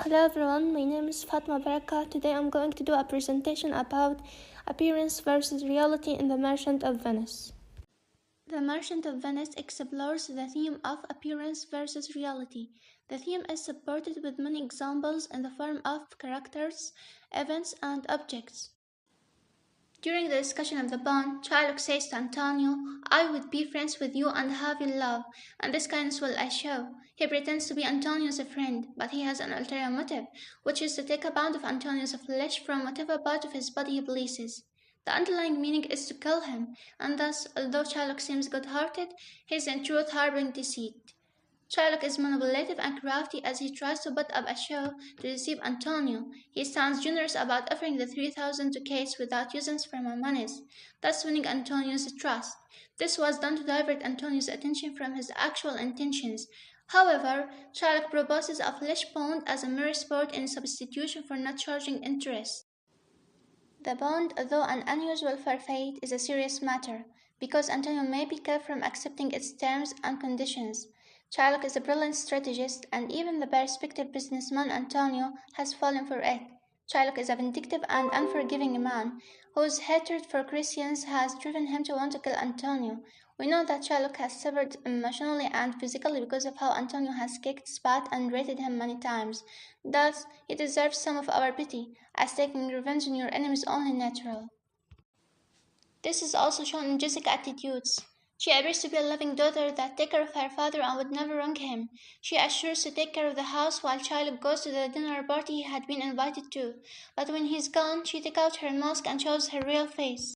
Hello everyone, my name is Fatima Baraka. Today I'm going to do a presentation about appearance versus reality in The Merchant of Venice. The Merchant of Venice explores the theme of appearance versus reality. The theme is supported with many examples in the form of characters, events, and objects. During the discussion of the bond, Shylock says to Antonio, "I would be friends with you and have your love, and this kindness will I show." He pretends to be Antonio's friend, but he has an ulterior motive, which is to take a pound of Antonio's flesh from whatever part of his body he pleases. The underlying meaning is to kill him, and thus, although Shylock seems good-hearted, he is in truth harboring deceit. Shylock is manipulative and crafty as he tries to put up a show to deceive Antonio. He sounds generous about offering the 3,000 ducats without using sperma monies, thus winning Antonio's trust. This was done to divert Antonio's attention from his actual intentions. However, Shylock proposes a flesh bond as a mere sport in substitution for not charging interest. The bond, although an unusual for fate, is a serious matter, because Antonio may be kept from accepting its terms and conditions. Shylock is a brilliant strategist, and even the perspective businessman Antonio has fallen for it. Shylock is a vindictive and unforgiving man, whose hatred for Christians has driven him to want to kill Antonio. We know that Shylock has suffered emotionally and physically because of how Antonio has kicked, spat, and rated him many times. Thus, he deserves some of our pity, as taking revenge on your enemy is only natural. This is also shown in Jessica's attitudes. She appears to be a loving daughter that takes care of her father and would never wrong him. She assures to take care of the house while Shylock goes to the dinner party he had been invited to. But when he's gone, she takes out her mask and shows her real face.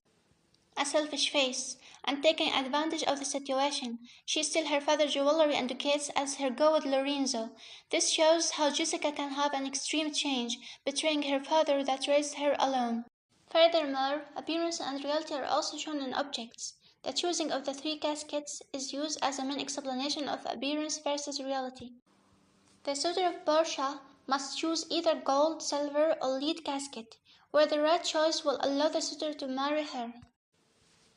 A selfish face, and taking advantage of the situation. She steals her father's jewelry and ducats as her go with Lorenzo. This shows how Jessica can have an extreme change, betraying her father that raised her alone. Furthermore, appearance and reality are also shown in objects. The choosing of the 3 caskets is used as a main explanation of appearance versus reality. The suitor of Portia must choose either gold, silver, or lead casket, where the right choice will allow the suitor to marry her.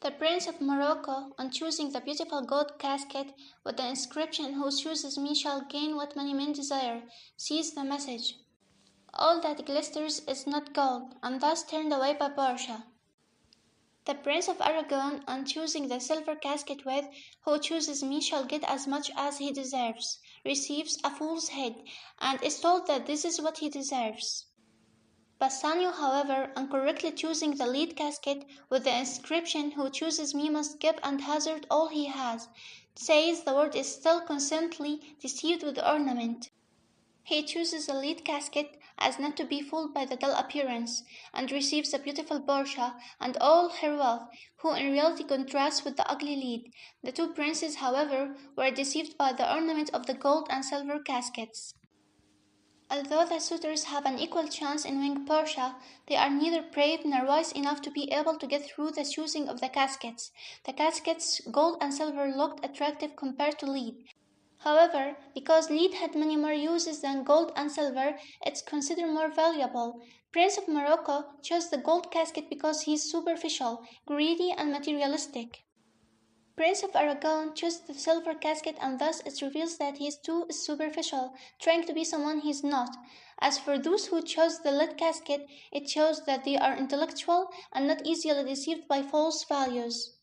The Prince of Morocco, on choosing the beautiful gold casket with the inscription "Who chooses me shall gain what many men desire," sees the message. All that glisters is not gold, and thus turned away by Portia. The Prince of Aragon, on choosing the silver casket with "Who chooses me shall get as much as he deserves," receives a fool's head, and is told that this is what he deserves. Bassanio, however, on correctly choosing the lead casket with the inscription "Who chooses me must give and hazard all he has," says the word is still constantly deceived with ornament. He chooses the lead casket as not to be fooled by the dull appearance, and receives the beautiful Portia and all her wealth, who in reality contrasts with the ugly lead. The 2 princes, however, were deceived by the ornament of the gold and silver caskets. Although the suitors have an equal chance in winning Portia, they are neither brave nor wise enough to be able to get through the choosing of the caskets. The caskets, gold and silver, looked attractive compared to lead. However, because lead had many more uses than gold and silver, it's considered more valuable. Prince of Morocco chose the gold casket because he's superficial, greedy, and materialistic. Prince of Aragon chose the silver casket, and thus it reveals that he too is superficial, trying to be someone he's not. As for those who chose the lead casket, it shows that they are intellectual and not easily deceived by false values.